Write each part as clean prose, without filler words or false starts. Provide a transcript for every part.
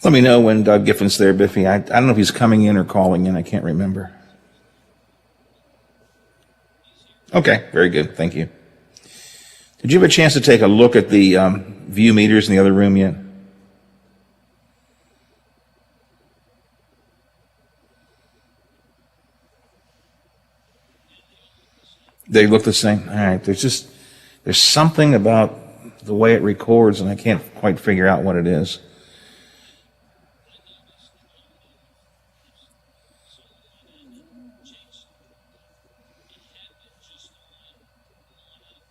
Let me know when Doug Giffen's there, Biffy. I don't know if he's coming in or calling in. I can't remember. Okay, very good. Thank you. Did you have a chance to take a look at the view meters in the other room yet? They look the same? All right. There's something about the way it records, and I can't quite figure out what it is.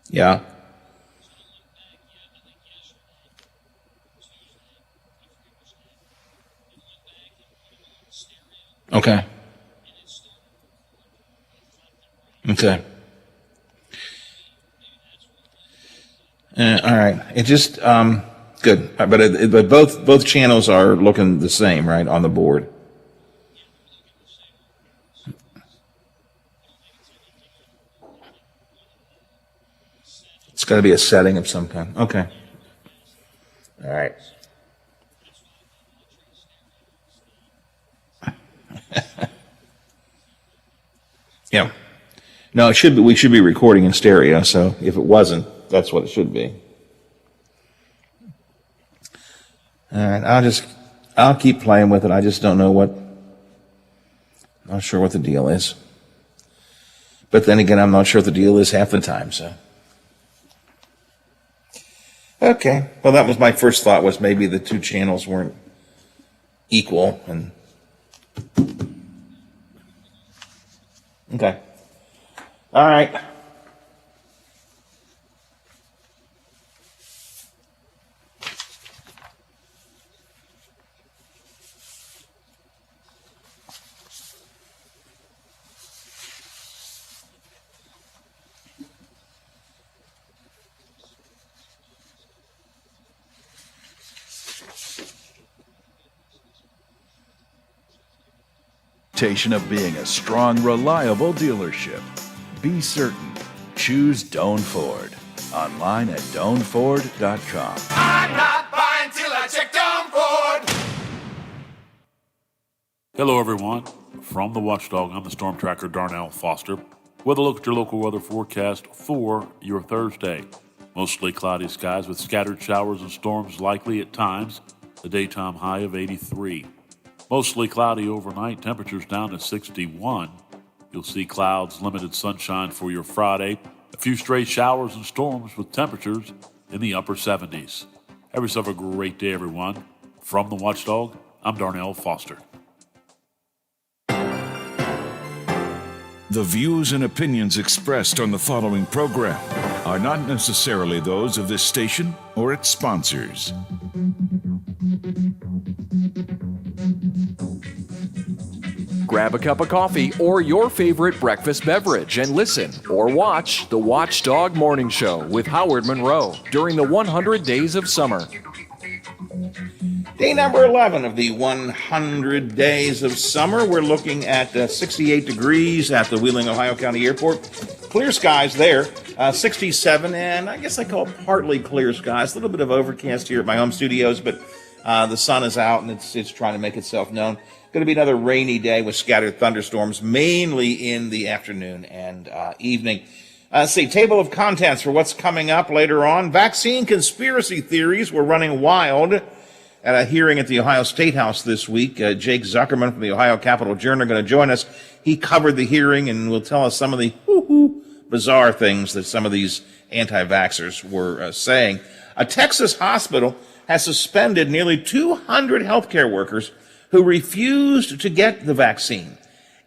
Yeah. Okay. Okay. All right. It just, good. But both channels are looking the same, right, on the board. It's got to be a setting of some kind. Okay. All right. Yeah. No, it should be. We should be recording in stereo. So if it wasn't, that's what it should be. All right. I'll keep playing with it. I just don't know not sure what the deal is. But then again, I'm not sure what the deal is half the time. So. Okay. Well, that was my first thought, was maybe the two channels weren't equal. And okay. All right. Of being a strong, reliable dealership. Be certain. Choose Doan Ford. Online at DoanFord.com. I'm not buying till I check Doan Ford. Hello, everyone. From the Watchdog, I'm the Storm Tracker, Darnell Foster, with a look at your local weather forecast for your Thursday. Mostly cloudy skies with scattered showers and storms likely at times. The daytime high of 83. Mostly cloudy overnight, temperatures down to 61. You'll see clouds, limited sunshine for your Friday. A few stray showers and storms with temperatures in the upper 70s. Have yourself a great day, everyone. From the Watchdog, I'm Darnell Foster. The views and opinions expressed on the following program are not necessarily those of this station or its sponsors. Grab a cup of coffee or your favorite breakfast beverage and listen or watch the Watchdog Morning Show with Howard Monroe during the 100 Days of Summer. Day number 11 of the 100 Days of Summer. We're looking at 68 degrees at the Wheeling, Ohio County Airport. Clear skies there, 67, and I guess I call it partly clear skies. A little bit of overcast here at my home studios, but the sun is out and it's trying to make itself known. Going to be another rainy day with scattered thunderstorms, mainly in the afternoon and evening. Let's see, table of contents for what's coming up later on. Vaccine conspiracy theories were running wild at a hearing at the Ohio State House this week. Jake Zuckerman from the Ohio Capitol Journal going to join us. He covered the hearing and will tell us some of the bizarre things that some of these anti-vaxxers were saying. A Texas hospital has suspended nearly 200 healthcare workers who refused to get the vaccine.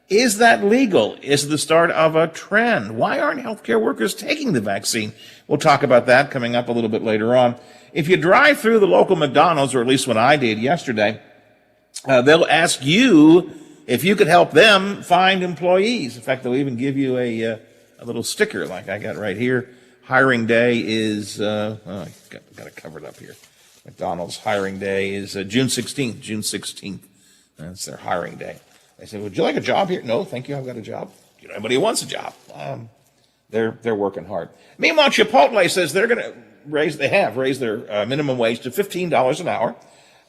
Is that legal? Is it the start of a trend? Why aren't healthcare workers taking the vaccine? We'll talk about that coming up a little bit later on. If you drive through the local McDonald's, or at least when I did yesterday, they'll ask you if you could help them find employees. In fact, they'll even give you a little sticker like I got right here. Hiring day is, I got it covered up here. McDonald's hiring day is June 16th, June 16th. That's their hiring day. They say, would you like a job here? No, thank you, I've got a job. Do you know anybody who wants a job? They're working hard. Meanwhile, Chipotle says they're going to raised their minimum wage to $15 an hour.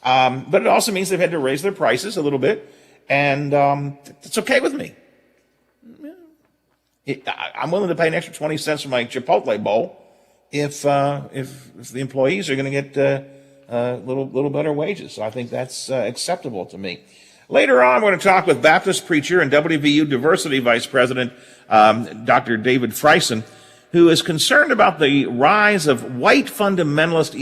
But it also means they've had to raise their prices a little bit. And it's okay with me. I'm willing to pay an extra 20 cents for my Chipotle bowl if the employees are going to get little better wages. So I think that's acceptable to me. Later on, we're going to talk with Baptist preacher and WVU Diversity Vice President, Dr. David Freisen, who is concerned about the rise of white fundamentalist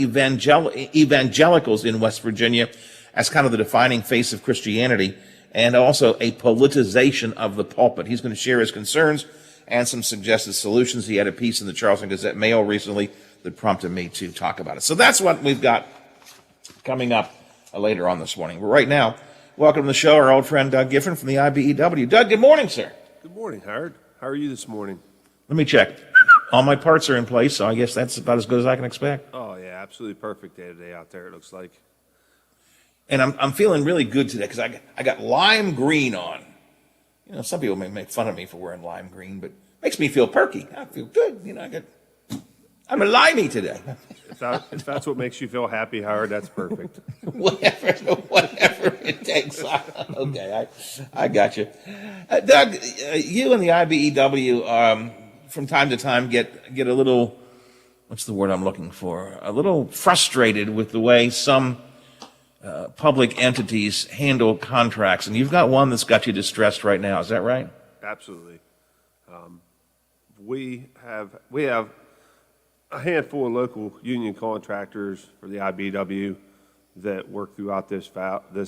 evangelicals in West Virginia as kind of the defining face of Christianity, and also a politicization of the pulpit. He's going to share his concerns and some suggested solutions. He had a piece in the Charleston Gazette-Mail recently that prompted me to talk about it. So that's what we've got coming up later on this morning. But right now, welcome to the show, our old friend Doug Giffen from the IBEW. Doug, good morning, sir. Good morning, Howard. How are you this morning? Let me check. All my parts are in place, so I guess that's about as good as I can expect. Oh, yeah, absolutely perfect day-to-day out there, it looks like. And I'm feeling really good today because I got lime green on. You know, some people may make fun of me for wearing lime green, but it makes me feel perky. I feel good. You know, I'm a limey today. If that's what makes you feel happy, Howard, that's perfect. whatever it takes. Okay, I got you. Doug, you and the IBEW from time to time get a little, what's the word I'm looking for? A little frustrated with the way some public entities handle contracts, and you've got one that's got you distressed right now. Is that right? Absolutely. We have a handful of local union contractors for the IBW that work throughout this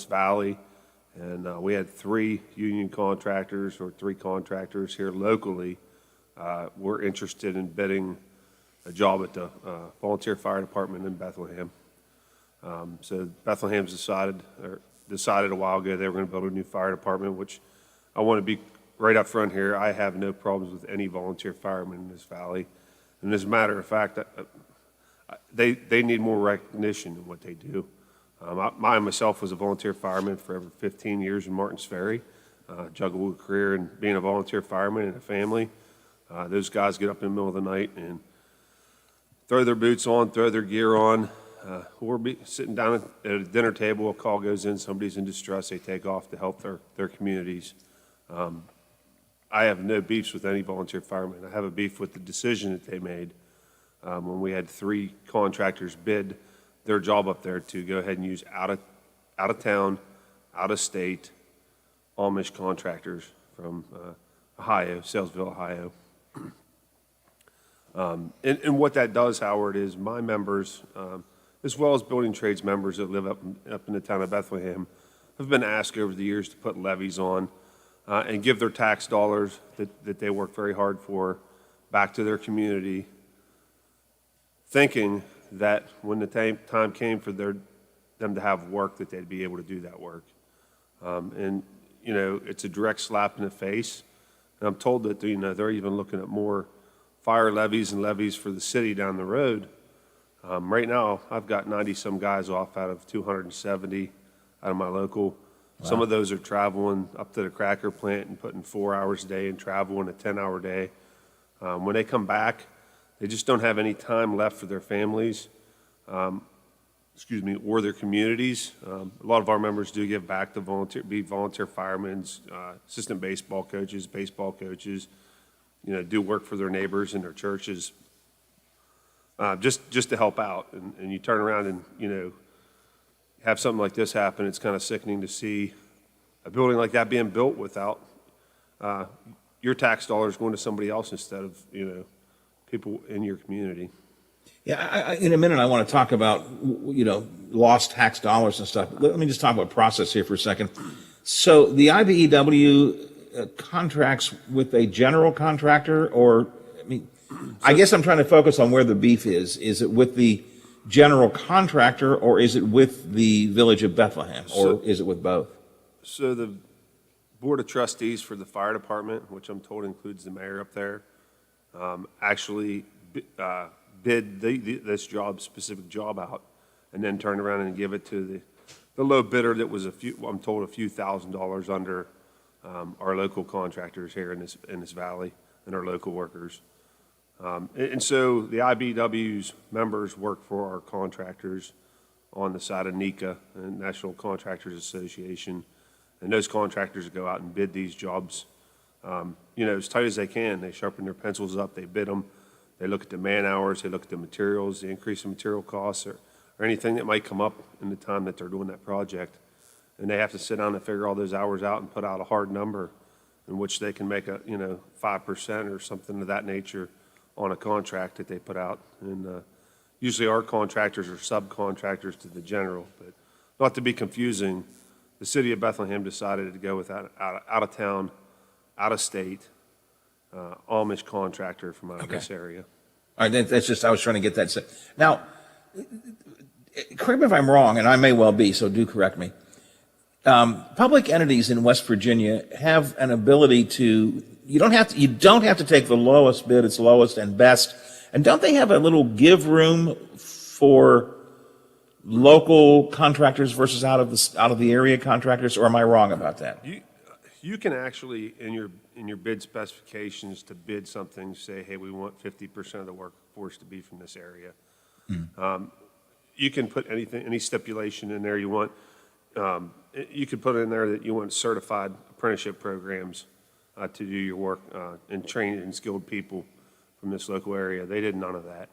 valley, and we had three union contractors or three contractors here locally. We're interested in bidding a job at the volunteer fire department in Bethlehem. So Bethlehem's decided a while ago they were going to build a new fire department, which I want to be right up front here. I have no problems with any volunteer firemen in this valley. And as a matter of fact, they need more recognition in what they do. I myself was a volunteer fireman for over 15 years in Martins Ferry, juggled a career and being a volunteer fireman and a family. Those guys get up in the middle of the night and throw their boots on, throw their gear on. Or be sitting down at a dinner table, a call goes in, somebody's in distress, they take off to help their communities. I have no beefs with any volunteer firemen. I have a beef with the decision that they made when we had three contractors bid their job up there to go ahead and use out of town, out of state Amish contractors from Ohio, Salesville, Ohio. And what that does, Howard, is my members, as well as building trades members that live up in the town of Bethlehem, have been asked over the years to put levies on and give their tax dollars that they work very hard for back to their community, thinking that when the time came for them to have work, that they'd be able to do that work. And, you know, it's a direct slap in the face. And I'm told that, you know, they're even looking at more fire levies and levies for the city down the road. Right now, I've got 90-some guys off out of 270 out of my local. Wow. Some of those are traveling up to the cracker plant and putting 4 hours a day and traveling a 10-hour day. When they come back, they just don't have any time left for their families, or their communities. A lot of our members do give back to volunteer firemen, assistant baseball coaches, you know, do work for their neighbors and their churches, just to help out. And you turn around and, you know, have something like this happen. It's kind of sickening to see a building like that being built without your tax dollars going to somebody else instead of, you know, people in your community. Yeah, in a minute I want to talk about, you know, lost tax dollars and stuff. Let me just talk about process here for a second. So the IBEW contracts with a general contractor, or, I mean, I guess I'm trying to focus on where the beef is. Is it with the general contractor, or is it with the Village of Bethlehem, or is it with both? So the Board of Trustees for the fire department, which I'm told includes the mayor up there, actually bid this specific job out, and then turn around and give it to the low bidder that was I'm told a few $1,000s under our local contractors here in this valley and our local workers. And so the IBW's members work for our contractors on the side of NECA, and National Contractors Association, and those contractors go out and bid these jobs, you know, as tight as they can. They sharpen their pencils up, they bid them, they look at the man hours, they look at the materials, the increase in material costs, or anything that might come up in the time that they're doing that project. And they have to sit down and figure all those hours out and put out a hard number in which they can make 5% or something of that nature on a contract that they put out. And usually our contractors are subcontractors to the general, but not to be confusing, the city of Bethlehem decided to go with out of town, out of state, Amish contractor from out of this area. All right, that's just, I was trying to get that. Now, correct me if I'm wrong, and I may well be, so do correct me. Public entities in West Virginia have an ability to, you don't have to take the lowest bid, it's lowest and best. And don't they have a little give room for local contractors versus out of the area contractors, or am I wrong about that? You can actually, in your bid specifications, to bid something, say, hey, we want 50% of the workforce to be from this area. You can put any stipulation in there you want. You could put in there that you want certified apprenticeship programs to do your work and train and skilled people from this local area. They did none of that.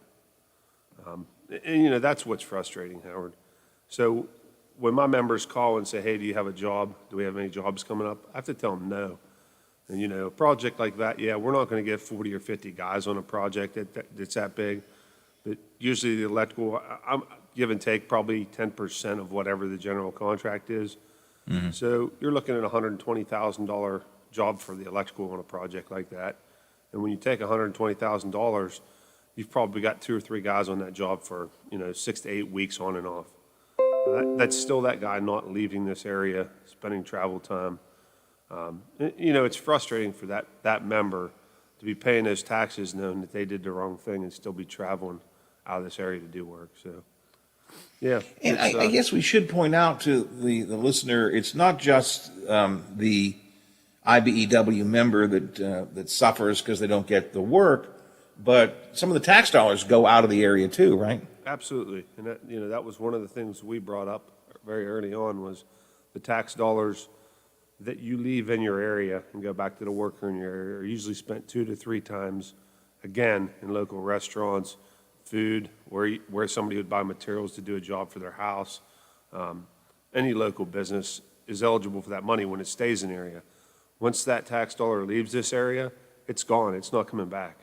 And that's what's frustrating, Howard. So when my members call and say, hey, do you have a job? Do we have any jobs coming up? I have to tell them no. And, a project like that, yeah, we're not going to get 40 or 50 guys on a project that's that big. But usually the electrical, I'm give and take probably 10% of whatever the general contract is. Mm-hmm. So you're looking at a $120,000 job for the electrical on a project like that. And when you take $120,000, you've probably got 2 or 3 guys on that job for, 6 to 8 weeks on and off. That's still that guy not leaving this area, spending travel time. It's frustrating for that member to be paying those taxes knowing that they did the wrong thing and still be traveling out of this area to do work. So, yeah. And I guess we should point out to the listener, it's not just the IBEW member that suffers because they don't get the work, but some of the tax dollars go out of the area too, right? Absolutely. And that was one of the things we brought up very early on was the tax dollars that you leave in your area and go back to the worker in your area are usually spent 2 to 3 times, again, in local restaurants, food, where somebody would buy materials to do a job for their house. Any local business is eligible for that money when it stays in the area. Once that tax dollar leaves this area, it's gone. It's not coming back.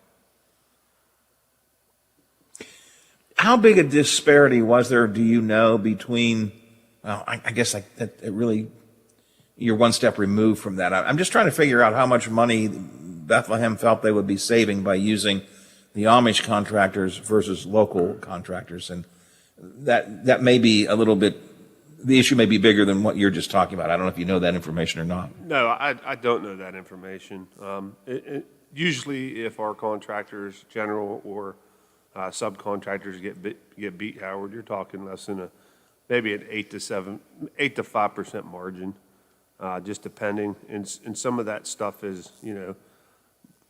How big a disparity was there, do you know, between, well, I guess it really, you're one step removed from that. I'm just trying to figure out how much money Bethlehem felt they would be saving by using the Amish contractors versus local contractors. And that may be a little bit, the issue may be bigger than what you're just talking about. I don't know if you know that information or not. No, I don't know that information. Usually if our contractors, general or subcontractors get beat, Howard, you're talking less than maybe an 8 to 5% margin, just depending. And some of that stuff is,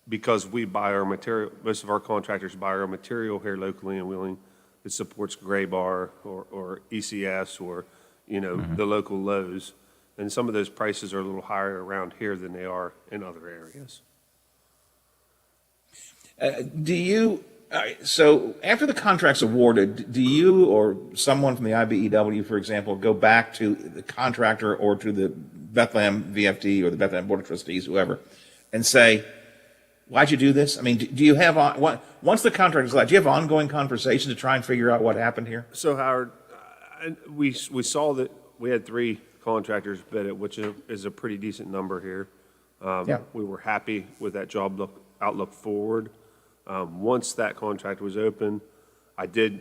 because we buy our material, most of our contractors buy our material here locally in Wheeling. It supports Gray Bar or ECS or, the local Lowe's. And some of those prices are a little higher around here than they are in other areas. So after the contract's awarded, do you or someone from the IBEW, for example, go back to the contractor or to the Bethlehem VFD or the Bethlehem Board of Trustees, whoever, and say, why'd you do this? I mean, do you have, once the contract is let, do you have ongoing conversations to try and figure out what happened here? So, Howard, we saw that we had 3 contractors bid it, which is a pretty decent number here. Yeah. We were happy with that job outlook forward. Once that contract was open, I did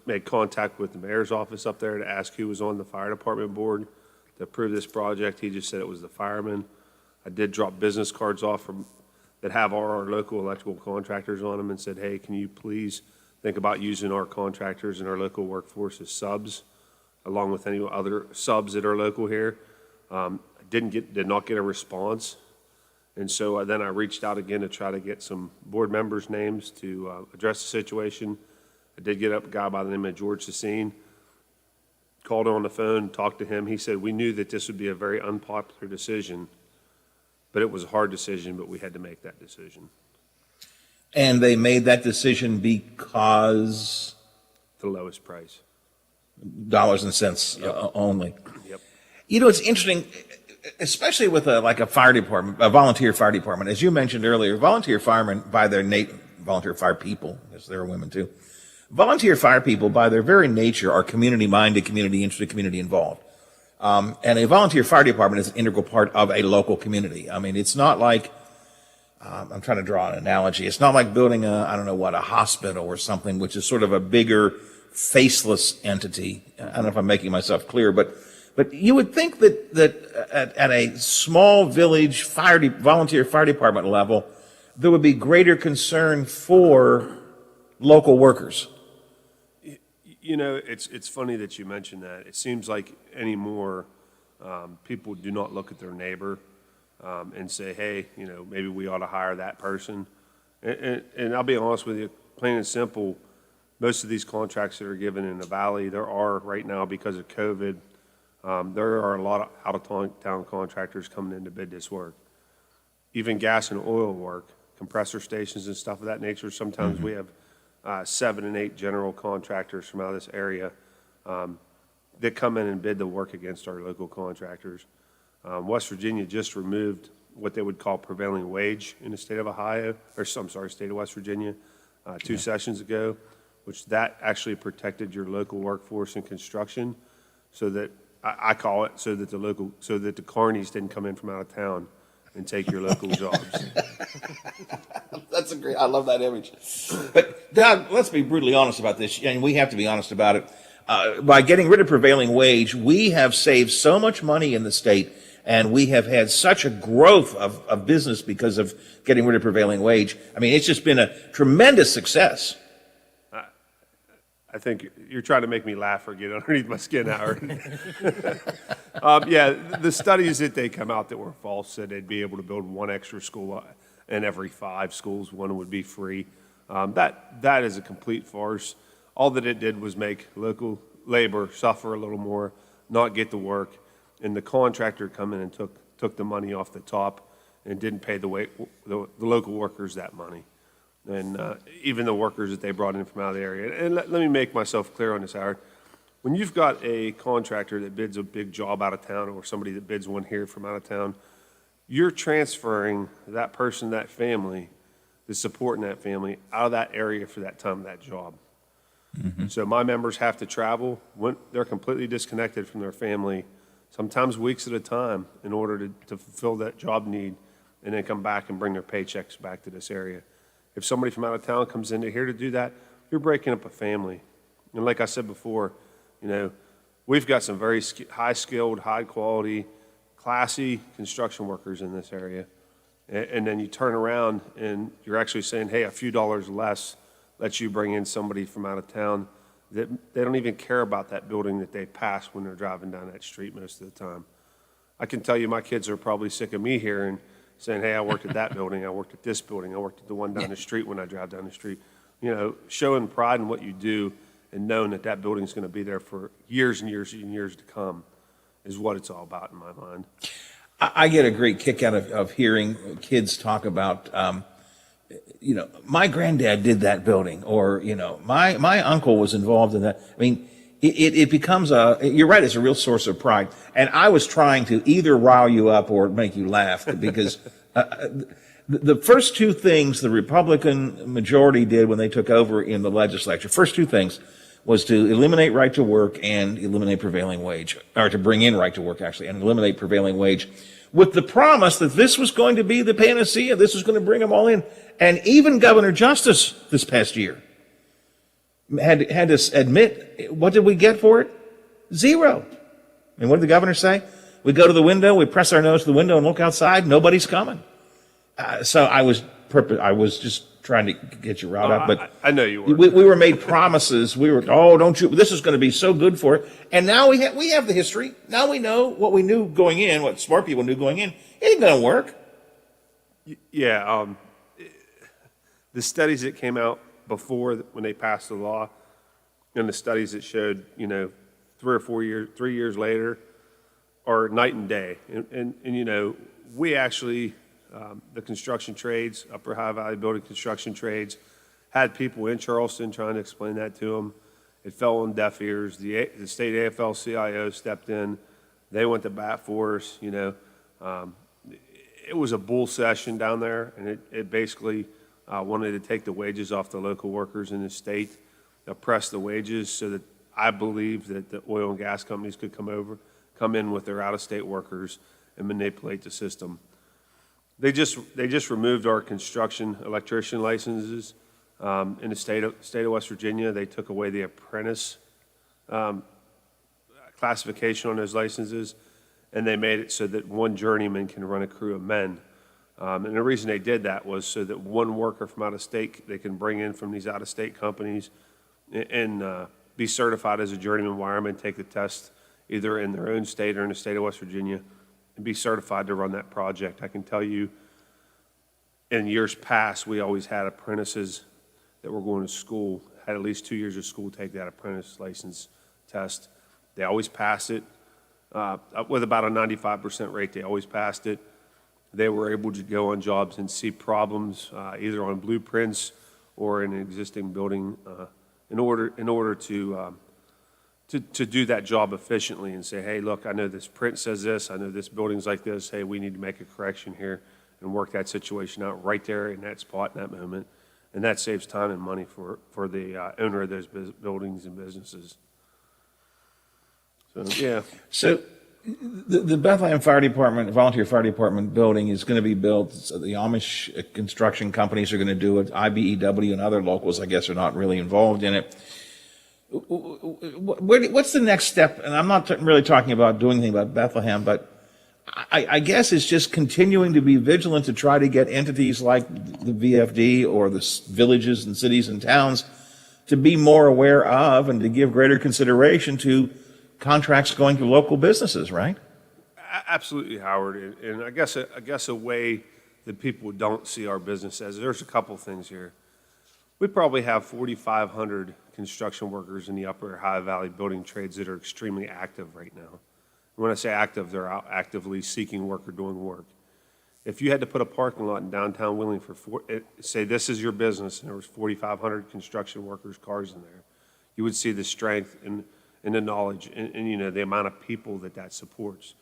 make contact with the mayor's office up there to ask who was on the fire department board to approve this project. He just said it was the firemen. I did drop business cards off that have our local electrical contractors on them and said, hey, can you please think about using our contractors and our local workforce as subs, along with any other subs that are local here. Did not get a response. And so then I reached out again to try to get some board members' names to address the situation. I did get up a guy by the name of George Sassine, called on the phone, talked to him. He said, we knew that this would be a very unpopular decision, but it was a hard decision, but we had to make that decision. And they made that decision because? The lowest price. Dollars and cents only. Yep. It's interesting, especially with a fire department, a volunteer fire department. As you mentioned earlier, volunteer firemen by their volunteer fire people, because there are women too. Volunteer fire people by their very nature are community-minded, community-interested, community-involved. And a volunteer fire department is an integral part of a local community. I mean, it's not like, I'm trying to draw an analogy. It's not like building a hospital or something, which is sort of a bigger, faceless entity. I don't know if I'm making myself clear, but But you would think that at a small village volunteer fire department level, there would be greater concern for local workers. You know, it's funny that you mentioned that. It seems like anymore, people do not look at their neighbor and say, hey, you know, maybe we ought to hire that person. And I'll be honest with you, plain and simple, most of these contracts that are given in the valley, there are right now because of COVID, there are a lot of out-of-town contractors coming in to bid this work. Even gas and oil work, compressor stations and stuff of that nature. Sometimes we have 7 and 8 general contractors from out of this area that come in and bid the work against our local contractors. West Virginia just removed what they would call prevailing wage in the state of Ohio, or I'm sorry, state of West Virginia, 2 sessions ago, which that actually protected your local workforce in construction, so that I call it so that the carnies didn't come in from out of town and take your local jobs. That's I love that image. But Doug, let's be brutally honest about this, and we have to be honest about it. By getting rid of prevailing wage, we have saved so much money in the state, and we have had such a growth of business because of getting rid of prevailing wage. I mean, it's just been a tremendous success. I think you're trying to make me laugh or get underneath my skin, Howard. Yeah, the studies that they come out that were false said they'd be able to build 1 extra school, and every 5 schools, 1 would be free. That is a complete farce. All that it did was make local labor suffer a little more, not get the work, and the contractor come in and took the money off the top and didn't pay the local workers that money. And even the workers that they brought in from out of the area. And let me make myself clear on this, Howard. When you've got a contractor that bids a big job out of town, or somebody that bids one here from out of town, you're transferring that person, that family, that's supporting that family, out of that area for that time of that job. Mm-hmm. So my members have to travel. They're completely disconnected from their family, sometimes weeks at a time, in order to fulfill that job need, and then come back and bring their paychecks back to this area. If somebody from out of town comes into here to do that, you're breaking up a family. And like I said before, you know, we've got some very high-skilled, high-quality, classy construction workers in this area. And then you turn around and you're actually saying, hey, a few dollars less lets you bring in somebody from out of town that they don't even care about that building that they pass when they're driving down that street most of the time. I can tell you my kids are probably sick of me here and saying, hey, I worked at that building, I worked at this building, I worked at the one down the street when I drive down the street. You know, showing pride in what you do and knowing that that building's going to be there for years and years and years to come is what it's all about in my mind. I get a great kick out of hearing kids talk about, you know, my granddad did that building, or, you know, my uncle was involved in that. I mean, it becomes you're right, it's a real source of pride. And I was trying to either rile you up or make you laugh, because the first 2 things the Republican majority did when they took over in the legislature, first 2 things, was to eliminate right to work and eliminate prevailing wage, or to bring in right to work, actually, and eliminate prevailing wage, with the promise that this was going to be the panacea, this was going to bring them all in. And even Governor Justice this past year had to admit, what did we get for it? 0. And what did the governor say? We go to the window, we press our nose to the window and look outside, nobody's coming. So I was just trying to get you riled up, but I know you were. We were made promises. We were, don't you, this is going to be so good for it. And now we have the history. Now we know what we knew going in, what smart people knew going in. It ain't going to work. Yeah, the studies that came out before when they passed the law, and the studies that showed, you know, 3 years later, are night and day. And you know, we actually, the construction trades, Upper High Valley Building Construction Trades, had people in Charleston trying to explain that to them. It fell on deaf ears. The state AFL-CIO stepped in. They went to bat for us, you know. It was a bull session down there, and it basically wanted to take the wages off the local workers in the state, oppress the wages, so that I believe that the oil and gas companies could come in with their out-of-state workers and manipulate the system. They just removed our construction electrician licenses in the state of West Virginia. They took away the apprentice classification on those licenses, and they made it so that one journeyman can run a crew of men. And the reason they did that was so that one worker from out of state they can bring in from these out of state companies and be certified as a journeyman wireman, take the test either in their own state or in the state of West Virginia, and be certified to run that project. I can tell you, in years past, we always had apprentices that were going to school, had at least 2 years of school, take that apprentice license test. They always passed it with about a 95% rate. They always passed it. They were able to go on jobs and see problems either on blueprints or in an existing building in order to do that job efficiently and say, hey, look, I know this print says this. I know this building's like this. Hey, we need to make a correction here and work that situation out right there in that spot in that moment. And that saves time and money for the owner of those buildings and businesses. So, yeah. So the Bethlehem Fire Department, Volunteer Fire Department building is going to be built. So the Amish construction companies are going to do it. IBEW and other locals, I guess, are not really involved in it. What's the next step? And I'm not really talking about doing anything about Bethlehem, but I guess it's just continuing to be vigilant to try to get entities like the VFD or the villages and cities and towns to be more aware of and to give greater consideration to contracts going to local businesses, right? Absolutely, Howard. And I guess a way that people don't see our business as, there's a couple things here. We probably have 4,500 construction workers in the upper Ohio Valley building trades that are extremely active right now. When I say active, they're out actively seeking work or doing work. If you had to put a parking lot in downtown Wheeling say this is your business, and there was 4,500 construction workers' cars in there, you would see the strength and the knowledge and you know, the amount of people that supports.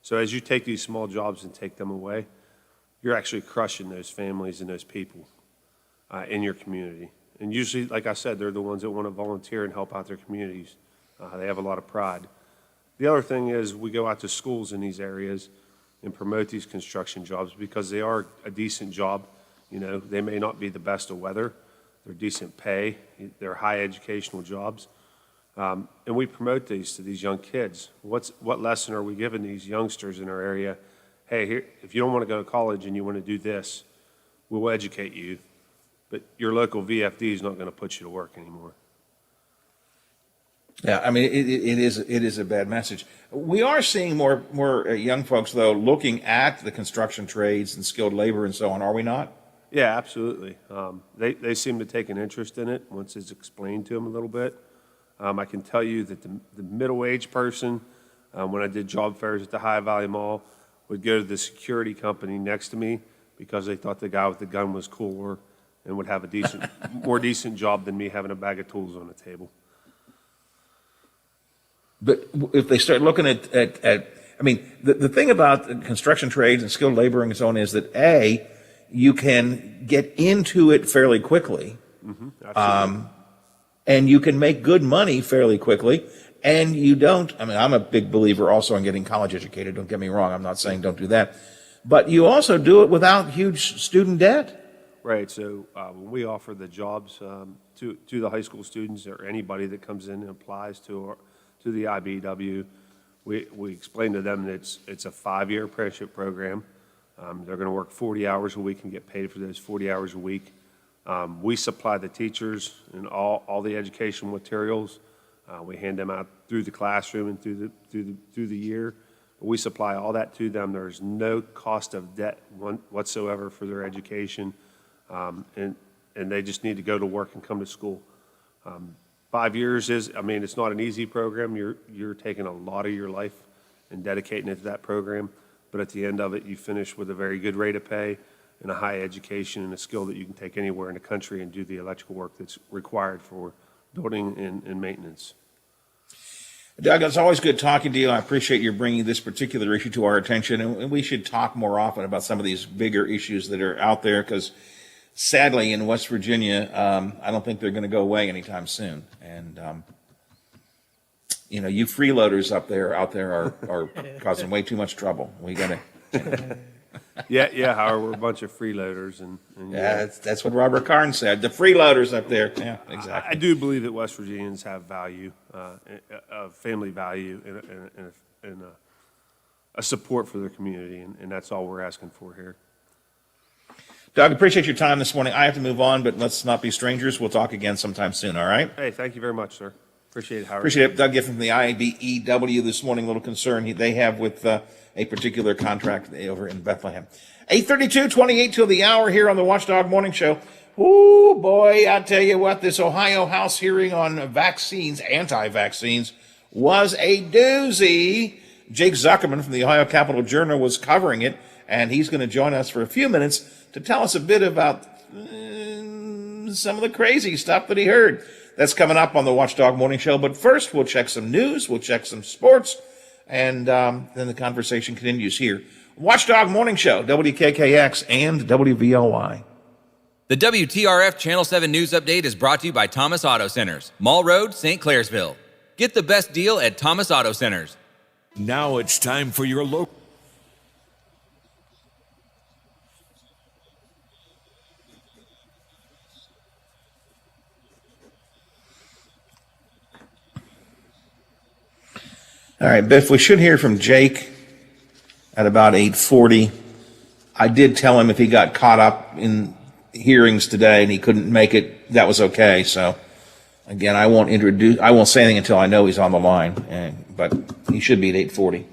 So as you take these small jobs and take them away, you're actually crushing those families and those people in your community. And usually, like I said, they're the ones that want to volunteer and help out their communities. They have a lot of pride. The other thing is we go out to schools in these areas and promote these construction jobs because they are a decent job. You know, they may not be the best of weather. They're decent pay. They're high educational jobs. And we promote these to these young kids. What lesson are we giving these youngsters in our area? Hey, here, if you don't want to go to college and you want to do this, we'll educate you. But your local VFD is not going to put you to work anymore. Yeah, I mean, it is a bad message. We are seeing more young folks, though, looking at the construction trades and skilled labor and so on, are we not? Yeah, absolutely. They seem to take an interest in it once it's explained to them a little bit. I can tell you that the middle-aged person, when I did job fairs at the High Valley Mall, would go to the security company next to me because they thought the guy with the gun was cooler and would have a more decent job than me having a bag of tools on the table. But if they start looking at I mean, the thing about the construction trades and skilled labor and so on is that A, you can get into it fairly quickly. Absolutely. And you can make good money fairly quickly, and you don't, I mean, I'm a big believer also in getting college educated, don't get me wrong, I'm not saying don't do that, but you also do it without huge student debt. Right, so when we offer the jobs to the high school students or anybody that comes in and applies to the IBEW, we explain to them that it's a 5-year apprenticeship program. They're going to work 40 hours a week and get paid for those 40 hours a week. We supply the teachers and all the educational materials. We hand them out through the classroom and through the year. We supply all that to them. There's no cost of debt whatsoever for their education, and they just need to go to work and come to school. 5 years it's not an easy program. You're taking a lot of your life and dedicating it to that program, but at the end of it, you finish with a very good rate of pay and a high education and a skill that you can take anywhere in the country and do the electrical work that's required for building and maintenance. Doug, it's always good talking to you. I appreciate your bringing this particular issue to our attention, and we should talk more often about some of these bigger issues that are out there because sadly in West Virginia, I don't think they're going to go away anytime soon. And, you freeloaders out there are causing way too much trouble. We got to Yeah, Howard, we're a bunch of freeloaders, and Yeah, that's what Robert Karn said. The freeloaders up there. Yeah, exactly. I do believe that West Virginians have value, family value, and a support for their community, and that's all we're asking for here. Doug, appreciate your time this morning. I have to move on, but let's not be strangers. We'll talk again sometime soon, all right? Hey, thank you very much, sir. Appreciate it, Howard. Appreciate it. Doug Giffen from the IBEW this morning. A little concern they have with a particular contract over in Bethlehem. 8:32, 28 till the hour here on the Watchdog Morning Show. Ooh, boy, I tell you what, this Ohio House hearing on vaccines, anti-vaccines, was a doozy. Jake Zuckerman from the Ohio Capitol Journal was covering it, and he's going to join us for a few minutes to tell us a bit about some of the crazy stuff that he heard. That's coming up on the Watchdog Morning Show. But first, we'll check some news, we'll check some sports, and then the conversation continues here. Watchdog Morning Show, WKKX and WVLY. The WTRF Channel 7 News Update is brought to you by Thomas Auto Centers, Mall Road, St. Clairsville. Get the best deal at Thomas Auto Centers. Now it's time for your local. All right, Biff, we should hear from Jake at about 8:40. I did tell him if he got caught up in hearings today and he couldn't make it, that was okay. So, again, I won't say anything until I know he's on the line, but he should be at 8:40.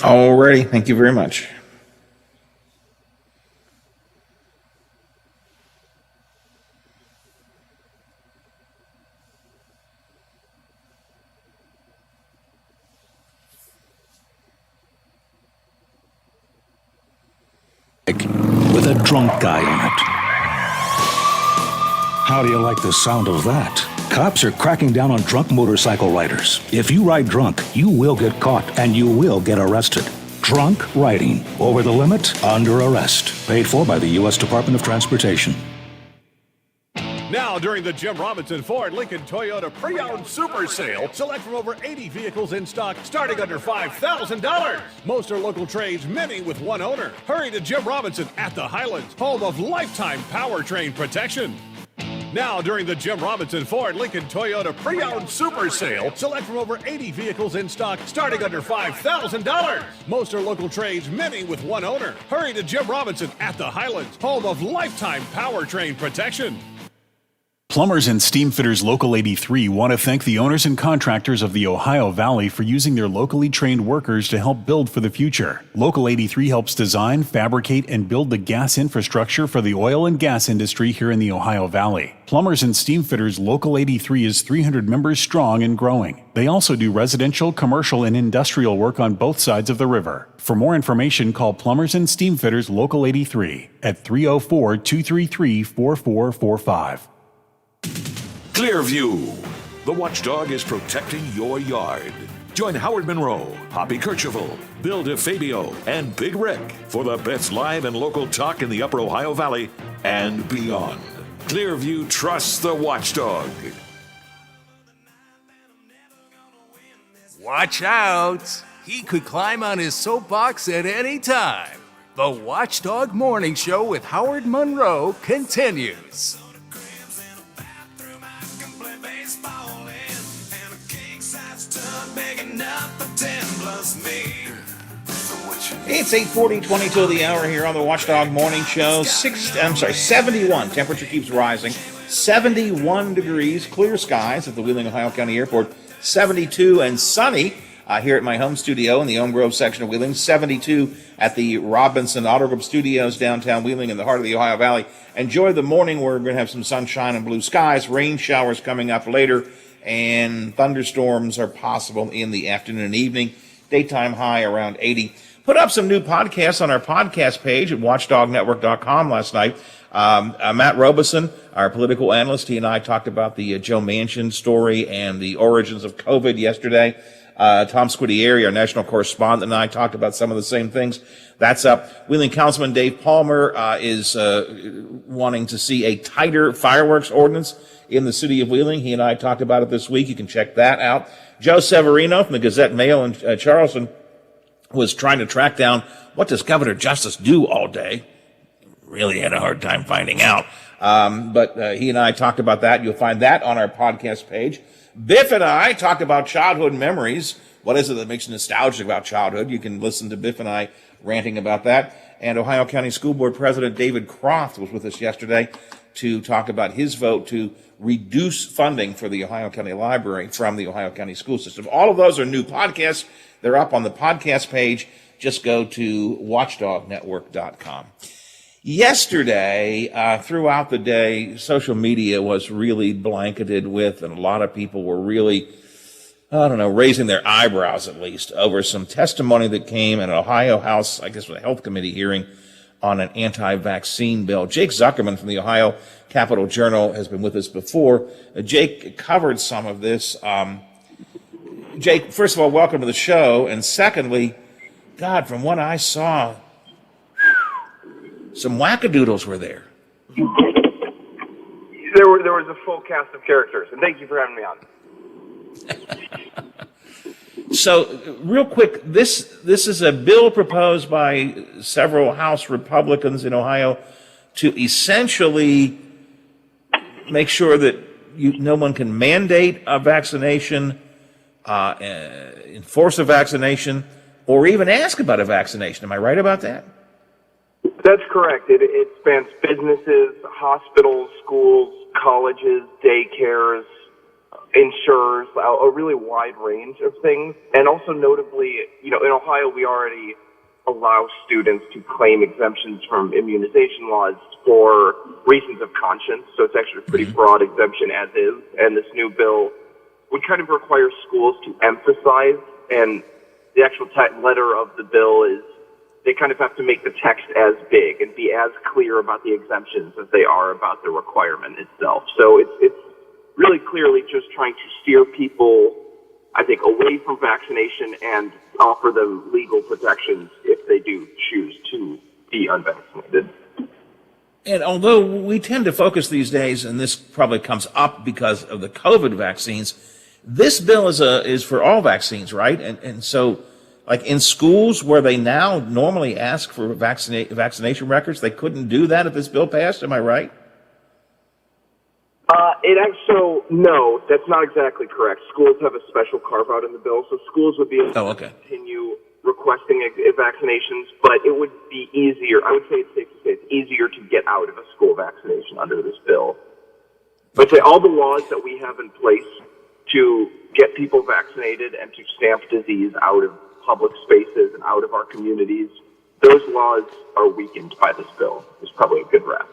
Alrighty, thank you very much. With a drunk guy in it. How do you like the sound of that? Cops are cracking down on drunk motorcycle riders. If you ride drunk, you will get caught and you will get arrested. Drunk riding. Over the limit, under arrest. Paid for by the U.S. Department of Transportation. Now, during the Jim Robinson Ford Lincoln Toyota Pre-Owned Super Sale, select from over 80 vehicles in stock starting under $5,000. Most are local trades, many with one owner. Hurry to Jim Robinson at the Highlands, home of lifetime powertrain protection. Now, during the Jim Robinson Ford Lincoln Toyota Pre-Owned Super Sale, select from over 80 vehicles in stock starting under $5,000. Most are local trades, many with one owner. Hurry to Jim Robinson at the Highlands, home of lifetime powertrain protection. Plumbers and Steam Fitters Local 83 want to thank the owners and contractors of the Ohio Valley for using their locally trained workers to help build for the future. Local 83 helps design, fabricate, and build the gas infrastructure for the oil and gas industry here in the Ohio Valley. Plumbers and Steam Fitters Local 83 is 300 members strong and growing. They also do residential, commercial, and industrial work on both sides of the river. For more information, call Plumbers and Steam Fitters Local 83 at 304-233-4445. Clearview. The watchdog is protecting your yard. Join Howard Monroe, Hoppy Kercheval, Bill DeFabio, and Big Rick for the best live and local talk in the Upper Ohio Valley and beyond. Clearview trusts the watchdog. Watch out! He could climb on his soapbox at any time. The Watchdog Morning Show with Howard Monroe continues. It's 8:40, 22 of the hour here on the Watchdog Morning Show. 71. Temperature keeps rising. 71 degrees, clear skies at the Wheeling, Ohio County Airport. 72 and sunny here at my home studio in the Elm Grove section of Wheeling. 72 at the Robinson Auto Group Studios downtown Wheeling in the heart of the Ohio Valley. Enjoy the morning. We're going to have some sunshine and blue skies. Rain showers coming up later, and thunderstorms are possible in the afternoon and evening. Daytime high around 80. Put up some new podcasts on our podcast page at watchdognetwork.com last night. Matt Robeson, our political analyst, he and I talked about the Joe Manchin story and the origins of COVID yesterday. Tom Squidieri, our national correspondent, and I talked about some of the same things. That's up. Wheeling Councilman Dave Palmer is wanting to see a tighter fireworks ordinance in the city of Wheeling. He and I talked about it this week. You can check that out. Joe Severino from the Gazette-Mail in Charleston was trying to track down what does Governor Justice do all day. Really had a hard time finding out. But he and I talked about that. You'll find that on our podcast page. Biff and I talked about childhood memories. What is it that makes you nostalgic about childhood? You can listen to Biff and I ranting about that. And Ohio County School Board President David Croft was with us yesterday to talk about his vote to reduce funding for the Ohio County Library from the Ohio County school system. All of those are new podcasts. They're up on the podcast page. Just go to watchdognetwork.com. Yesterday, throughout the day, social media was really blanketed with, and a lot of people were really, raising their eyebrows at least over some testimony that came in an Ohio House, I guess, with a Health Committee hearing on an anti-vaccine bill. Jake Zuckerman from the Ohio Capitol Journal has been with us before. Jake covered some of this. Jake, first of all, welcome to the show. And secondly, God, from what I saw, some wackadoodles were there. There was a full cast of characters, and thank you for having me on. So, real quick, this is a bill proposed by several House Republicans in Ohio to essentially make sure that no one can mandate a vaccination, enforce a vaccination, or even ask about a vaccination. Am I right about that? That's correct. It spans businesses, hospitals, schools, colleges, daycares, insurers, a really wide range of things. And also notably, in Ohio, we already allow students to claim exemptions from immunization laws for reasons of conscience. So it's actually a pretty broad exemption as is. And this new bill would kind of require schools to emphasize, and the actual letter of the bill is they kind of have to make the text as big and be as clear about the exemptions as they are about the requirement itself. So it's really clearly just trying to steer people, I think, away from vaccination and offer them legal protections if they do choose to be unvaccinated. And although we tend to focus these days, and this probably comes up because of the COVID vaccines, this bill is for all vaccines, right? And so, like in schools where they now normally ask for vaccination records, they couldn't do that if this bill passed. Am I right? No, that's not exactly correct. Schools have a special carve-out in the bill, so schools would be able to continue requesting vaccinations, but it would be easier. I would say it's safe to say it's easier to get out of a school vaccination under this bill. But say all the laws that we have in place to get people vaccinated and to stamp disease out of public spaces and out of our communities, those laws are weakened by this bill. It's probably a good wrap.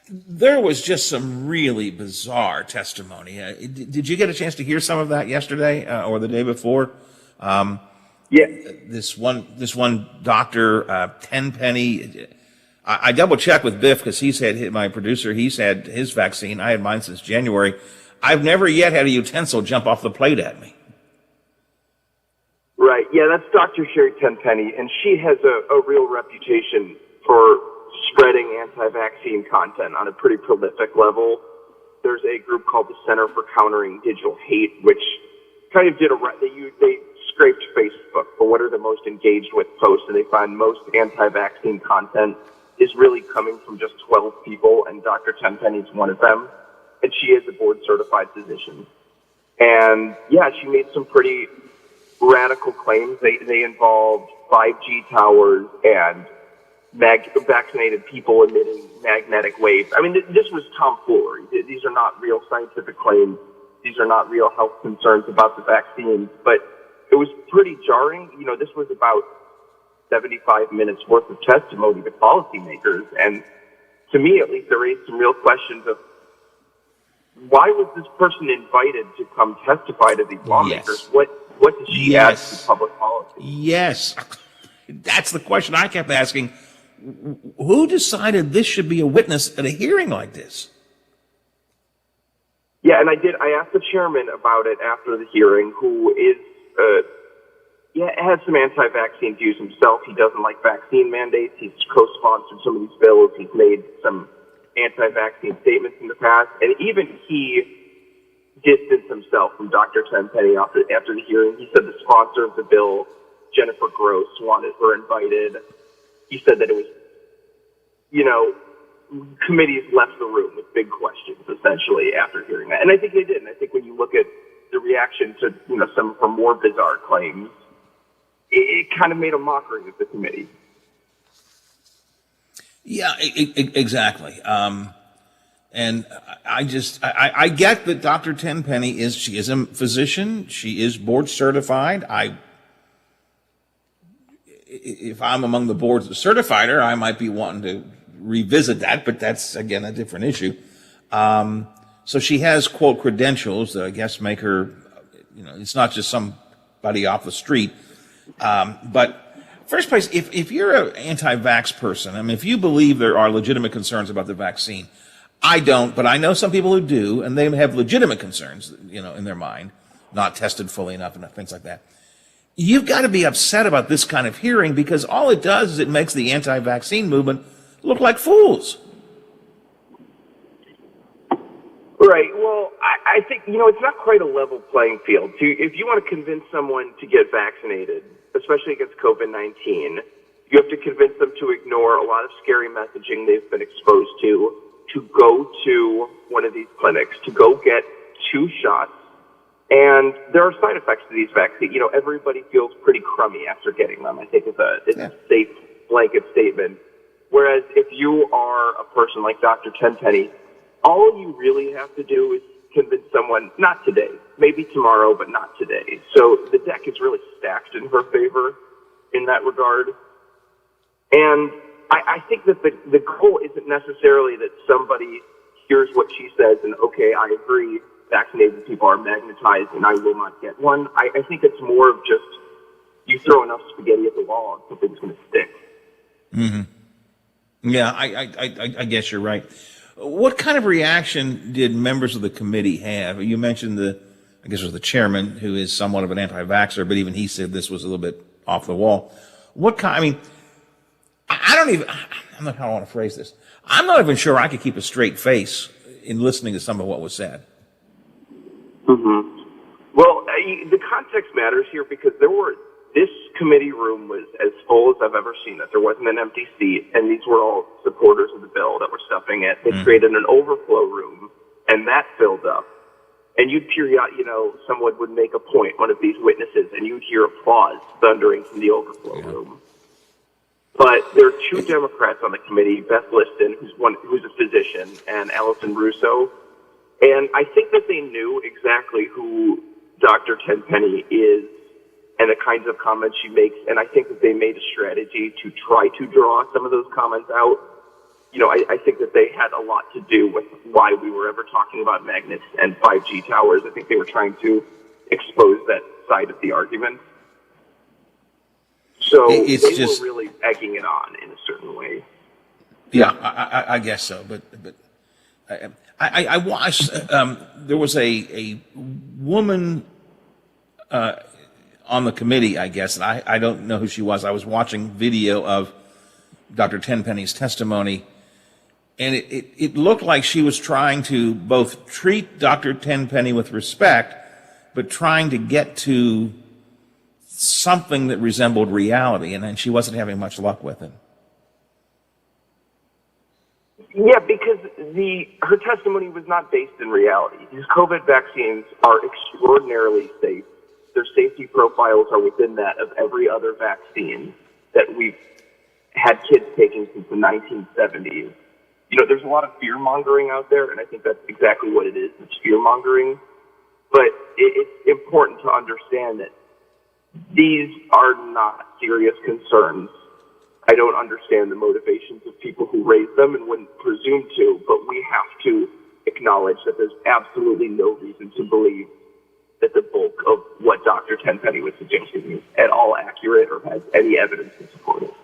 There was just some really bizarre testimony. Did you get a chance to hear some of that yesterday or the day before? Yeah. This one doctor, Tenpenny. I double checked with Biff because he's had my producer. He's had his vaccine. I had mine since January. I've never yet had a utensil jump off the plate at me. Right. Yeah, that's Dr. Sherry Tenpenny, and she has a real reputation for spreading anti-vaccine content on a pretty prolific level. There's a group called the Center for Countering Digital Hate, which kind of they scraped Facebook for what are the most engaged with posts, and they find most anti-vaccine content is really coming from just 12 people, and Dr. Tenpenny's one of them, and she is a board-certified physician. And yeah, she made some pretty radical claims. They involved 5G towers and vaccinated people emitting magnetic waves. I mean, this was tomfoolery. These are not real scientific claims. These are not real health concerns about the vaccines, but it was pretty jarring. This was about 75 minutes worth of testimony to policymakers, and to me, at least, it raised some real questions of why was this person invited to come testify to these lawmakers? Yes. What did she add to public policy? Yes. That's the question I kept asking. Who decided this should be a witness at a hearing like this? Yeah, and I asked the chairman about it after the hearing, who is, has some anti-vaccine views himself. He doesn't like vaccine mandates. He's co-sponsored some of these bills. He's made some anti-vaccine statements in the past, and even he distanced himself from Dr. Tenpenny after the hearing. He said the sponsor of the bill, Jennifer Gross, wanted her invited. He said that it was, committees left the room with big questions, essentially, after hearing that. And I think they did. And I think when you look at the reaction to, some of her more bizarre claims, it kind of made a mockery of the committee. Yeah, exactly. And I get that Dr. Tenpenny she is a physician. She is board certified. If I'm among the boards that certified her, I might be wanting to revisit that, but that's, again, a different issue. So she has, quote, credentials that I guess make her, it's not just somebody off the street. But first place, if you're an anti-vax person, I mean, if you believe there are legitimate concerns about the vaccine, I don't, but I know some people who do, and they have legitimate concerns, in their mind, not tested fully enough and things like that. You've got to be upset about this kind of hearing because all it does is it makes the anti-vaccine movement look like fools. Right. Well, I think, it's not quite a level playing field. If you want to convince someone to get vaccinated, especially against COVID-19, you have to convince them to ignore a lot of scary messaging they've been exposed to go to one of these clinics, to go get 2 shots. And there are side effects to these vaccines. Everybody feels pretty crummy after getting them. I think it's a safe blanket statement. Whereas if you are a person like Dr. Tenpenny, all you really have to do is convince someone, not today, maybe tomorrow, but not today. So the deck is really stacked in her favor in that regard. And I think that the goal isn't necessarily that somebody hears what she says and, okay, I agree, vaccinated people are magnetized and I will not get one. I think it's more of just you throw enough spaghetti at the wall and something's going to stick. Mm-hmm. Yeah, I guess you're right. What kind of reaction did members of the committee have? You mentioned I guess it was the chairman, who is somewhat of an anti-vaxxer, but even he said this was a little bit off the wall. What kind, I mean, I don't know how I want to phrase this. I'm not even sure I could keep a straight face in listening to some of what was said. Mm-hmm. Well, the context matters here because this committee room was as full as I've ever seen it. There wasn't an empty seat, and these were all supporters of the bill that were stuffing it. They created an overflow room, and that filled up. And you'd someone would make a point, one of these witnesses, and you'd hear applause thundering from the overflow room. But there are two Democrats on the committee, Beth Liston, who's a physician, and Allison Russo. And I think that they knew exactly who Dr. Tenpenny is and the kinds of comments she makes. And I think that they made a strategy to try to draw some of those comments out. I think that they had a lot to do with why we were ever talking about magnets and 5G towers. I think they were trying to expose that side of the argument. So they were really egging it on in a certain way. Yeah, I guess so. But I watched. There was a woman on the committee, I guess, and I don't know who she was. I was watching video of Dr. Tenpenny's testimony, and it looked like she was trying to both treat Dr. Tenpenny with respect, but trying to get to something that resembled reality, and then she wasn't having much luck with it. Yeah, because her testimony was not based in reality. These COVID vaccines are extraordinarily safe. Their safety profiles are within that of every other vaccine that we've had kids taking since the 1970s. There's a lot of fear-mongering out there, and I think that's exactly what it is. It's fear-mongering. But it's important to understand that these are not serious concerns. I don't understand the motivations of people who raise them and wouldn't presume to, but we have to acknowledge that there's absolutely no reason to believe that the bulk of what Dr. Tenpenny was suggesting is at all accurate or has any evidence to support it.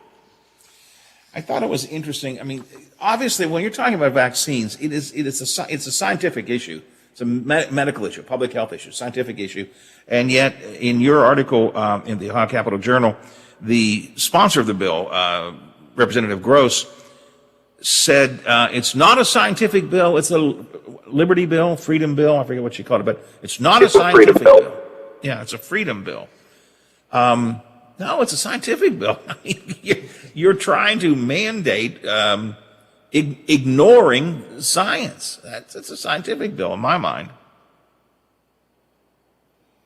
I thought it was interesting. I mean, obviously, when you're talking about vaccines, it's a scientific issue. It's a medical issue, public health issue, scientific issue. And yet, in your article in the Ohio Capital Journal, the sponsor of the bill, Representative Gross, said it's not a scientific bill. It's a liberty bill, freedom bill. I forget what she called it, but it's not a scientific bill. Yeah, it's a freedom bill. No, it's a scientific bill. I mean, you're trying to mandate ignoring science. It's a scientific bill in my mind.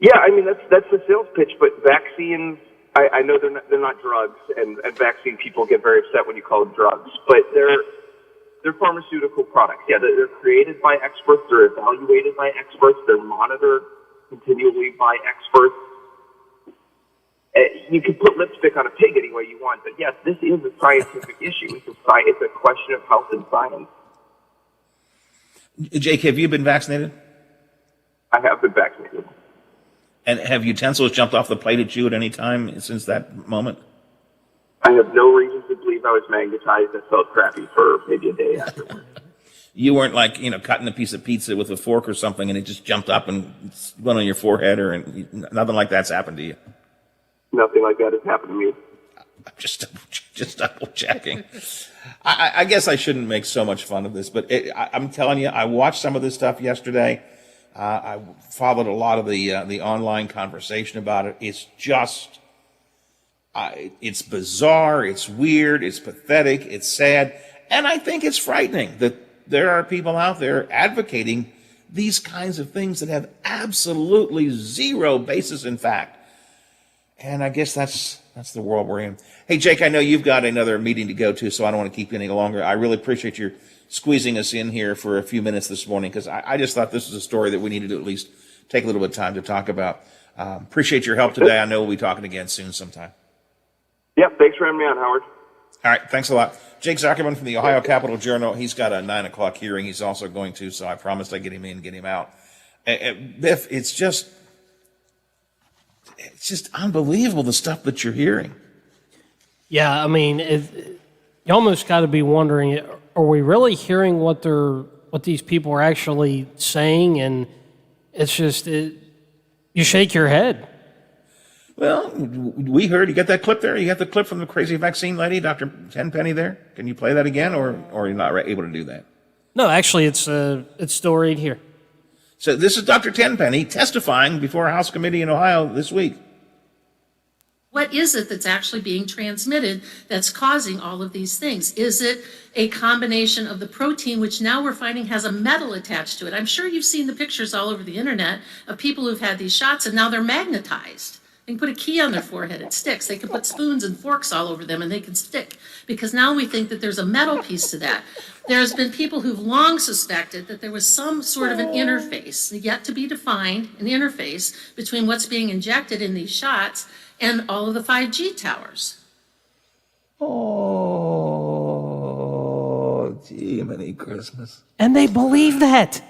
Yeah, I mean that's the sales pitch. But vaccines, I know they're not drugs, and vaccine people get very upset when you call them drugs. But they're pharmaceutical products. Yeah, they're created by experts. They're evaluated by experts. They're monitored continually by experts. You can put lipstick on a pig any way you want, but yes, this is a scientific issue. It's a question of health and science. Jake, have you been vaccinated? I have been vaccinated. And have utensils jumped off the plate at you at any time since that moment? I have no reason to believe I was magnetized. I felt crappy for maybe a day afterwards. You weren't like, cutting a piece of pizza with a fork or something and it just jumped up and went on your forehead nothing like that's happened to you? Nothing like that has happened to me. I'm just double checking. I guess I shouldn't make so much fun of this, but I'm telling you, I watched some of this stuff yesterday. I followed a lot of the online conversation about it. It's just, it's bizarre, it's weird, it's pathetic, it's sad, and I think it's frightening that there are people out there advocating these kinds of things that have absolutely zero basis in fact. And I guess that's That's the world we're in. Hey, Jake, I know you've got another meeting to go to, so I don't want to keep you any longer. I really appreciate your squeezing us in here for a few minutes this morning, because I just thought this was a story that we needed to at least take a little bit of time to talk about. Appreciate your help today. I know we'll be talking again soon sometime. Yep, thanks for having me on, Howard. All right, thanks a lot. Jake Zuckerman from the Ohio Capitol Journal. He's got a 9 o'clock hearing. He's also going to, so I promised I'd get him in, get him out. Biff, it's just unbelievable, the stuff that you're hearing. Yeah, I mean, you almost got to be wondering, are we really hearing what these people are actually saying? And it's just, you shake your head. Well, we heard, you got that clip there? You got the clip from the crazy vaccine lady, Dr. Tenpenny there? Can you play that again, or are you not able to do that? No, actually, it's still right here. So this is Dr. Tenpenny testifying before a House committee in Ohio this week. What is it that's actually being transmitted that's causing all of these things? Is it a combination of the protein, which now we're finding has a metal attached to it? I'm sure you've seen the pictures all over the internet of people who've had these shots and now they're magnetized. They can put a key on their forehead, it sticks. They can put spoons and forks all over them and they can stick. Because now we think that there's a metal piece to that. There's been people who've long suspected that there was some sort of an interface, yet to be defined, an interface between what's being injected in these shots and all of the 5G towers. Oh, gee, many Christmas. And they believe that.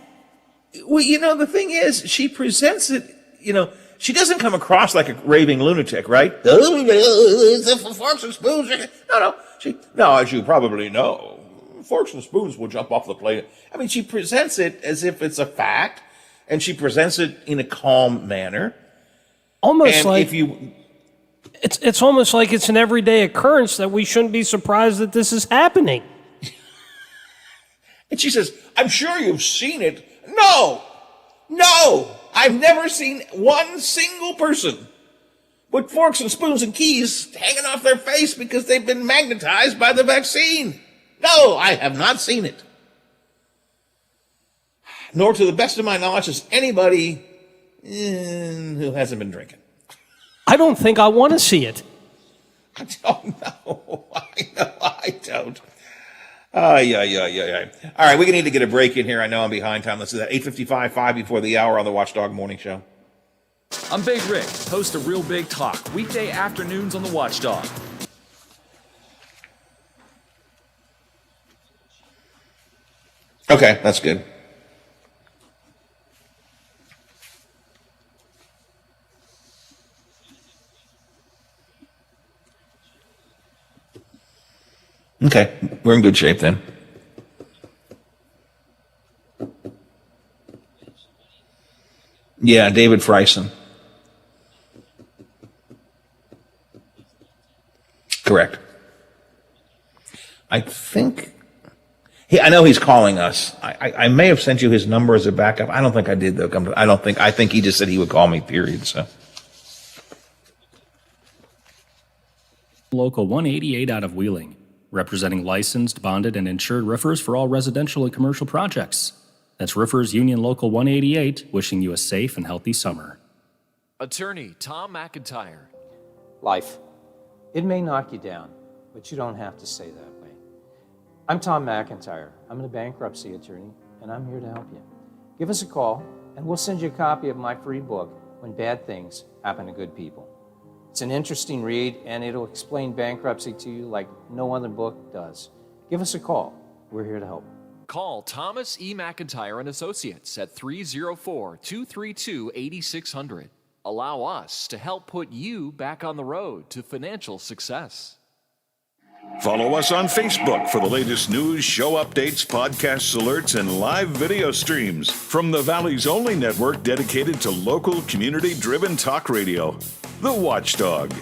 Well, you know, the thing is, she presents it, you know, she doesn't come across like a raving lunatic, right? Forks and spoons. No, as you probably know, forks and spoons will jump off the plate. I mean, she presents it as if it's a fact, and she presents it in a calm manner. Almost like it's almost like it's an everyday occurrence that we shouldn't be surprised that this is happening. And she says, I'm sure you've seen it. No, I've never seen one single person with forks and spoons and keys hanging off their face because they've been magnetized by the vaccine. No, I have not seen it. Nor, to the best of my knowledge, has anybody who hasn't been drinking. I don't think I want to see it. I don't know. I don't. Yeah. All right, we need to get a break in here. I know I'm behind time. Let's do that. 8:55, 5 before the hour on the Watchdog Morning Show. I'm Big Rick, host of Real Big Talk, weekday afternoons on the Watchdog. Okay, that's good. Okay, we're in good shape then. Yeah, David Freisen. Correct. I think... I know he's calling us. I may have sent you his number as a backup. I don't think I did, though. I think he just said he would call me, period, so... Local 188 out of Wheeling, representing licensed, bonded, and insured roofers for all residential and commercial projects. That's Roofers Union Local 188, wishing you a safe and healthy summer. Attorney Tom McIntyre. Life. It may knock you down, but you don't have to stay that way. I'm Tom McIntyre. I'm a bankruptcy attorney, and I'm here to help you. Give us a call, and we'll send you a copy of my free book, When Bad Things Happen to Good People. It's an interesting read, and it'll explain bankruptcy to you like no other book does. Give us a call. We're here to help. Call Thomas E. McIntyre and Associates at 304-232-8600. Allow us to help put you back on the road to financial success. Follow us on Facebook for the latest news, show updates, podcasts, alerts, and live video streams from the Valley's only network dedicated to local, community-driven talk radio, The Watchdog.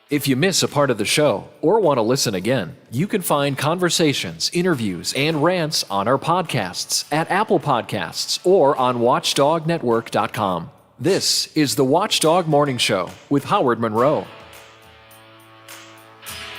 If you miss a part of the show or want to listen again, you can find conversations, interviews, and rants on our podcasts at Apple Podcasts or on WatchdogNetwork.com. This is the Watchdog Morning Show with Howard Monroe.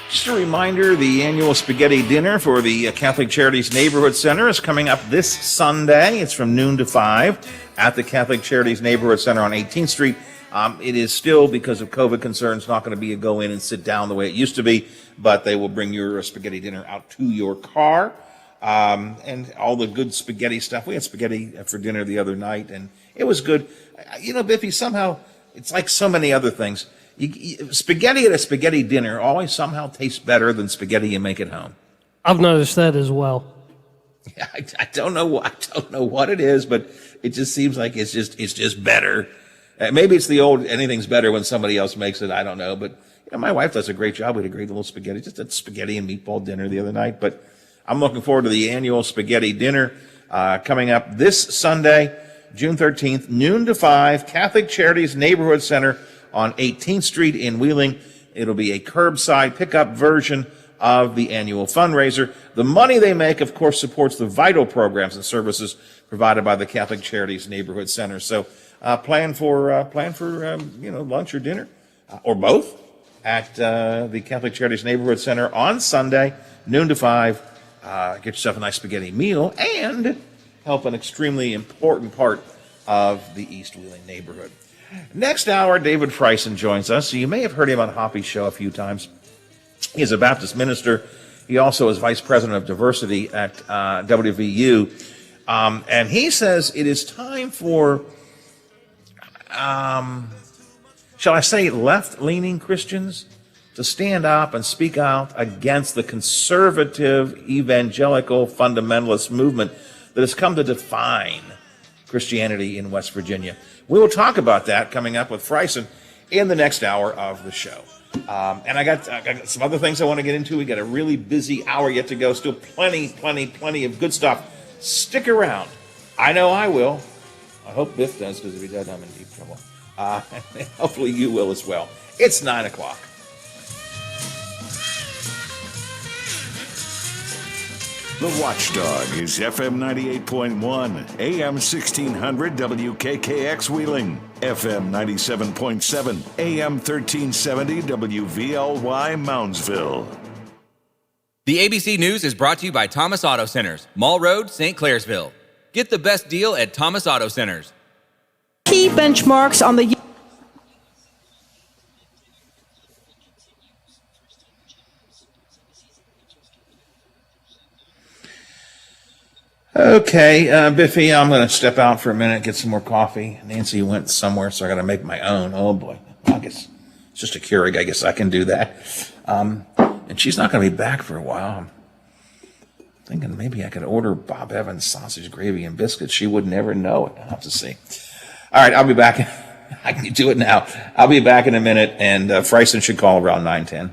Just a reminder, the annual spaghetti dinner for the Catholic Charities Neighborhood Center is coming up this Sunday. It's from noon to 5 at the Catholic Charities Neighborhood Center on 18th Street. It is still, because of COVID concerns, not going to be a go in and sit down the way it used to be, but they will bring your spaghetti dinner out to your car. And all the good spaghetti stuff. We had spaghetti for dinner the other night, and it was good. You know, Biffy, somehow, it's like so many other things. Spaghetti at a spaghetti dinner always somehow tastes better than spaghetti you make at home. I've noticed that as well. Yeah, I don't know what it is, but it just seems like it's just better. Maybe it's the old anything's better when somebody else makes it. I don't know, but you know, my wife does a great job. We had a great little spaghetti, just a spaghetti and meatball dinner the other night. But I'm looking forward to the annual spaghetti dinner coming up this Sunday, June 13th, noon to 5, Catholic Charities Neighborhood Center on 18th Street in Wheeling. It'll be a curbside pickup version of the annual fundraiser. The money they make, of course, supports the vital programs and services provided by the Catholic Charities Neighborhood Center. So plan for lunch or dinner or both at the Catholic Charities Neighborhood Center on Sunday, noon to 5. Get yourself a nice spaghetti meal and help an extremely important part of the East Wheeling neighborhood. Next hour, David Freisen joins us. So you may have heard him on Hoppy's show a few times. He is a Baptist minister. He also is vice president of diversity at WVU. And he says it is time for, shall I say, left-leaning Christians to stand up and speak out against the conservative evangelical fundamentalist movement that has come to define Christianity in West Virginia. We will talk about that coming up with Freisen in the next hour of the show. And I got some other things I want to get into. We got a really busy hour yet to go. Still plenty of good stuff. Stick around. I know I will. I hope Biff does, because if he does, I'm in deep trouble. Hopefully you will as well. It's 9 o'clock. The Watchdog is FM 98.1, AM 1600 WKKX Wheeling, FM 97.7, AM 1370 WVLY Moundsville. The ABC News is brought to you by Thomas Auto Centers, Mall Road, St. Clairsville. Get the best deal at Thomas Auto Centers. Key benchmarks on the Okay, Biffy, I'm going to step out for a minute, get some more coffee. Nancy went somewhere, so I got to make my own. Oh, boy. I guess it's just a Keurig. I guess I can do that. And she's not going to be back for a while. I'm thinking maybe I could order Bob Evans sausage, gravy, and biscuits. She would never know it. I'll have to see. All right, I'll be back. I can do it now. I'll be back in a minute, and Freisen should call around 9:10.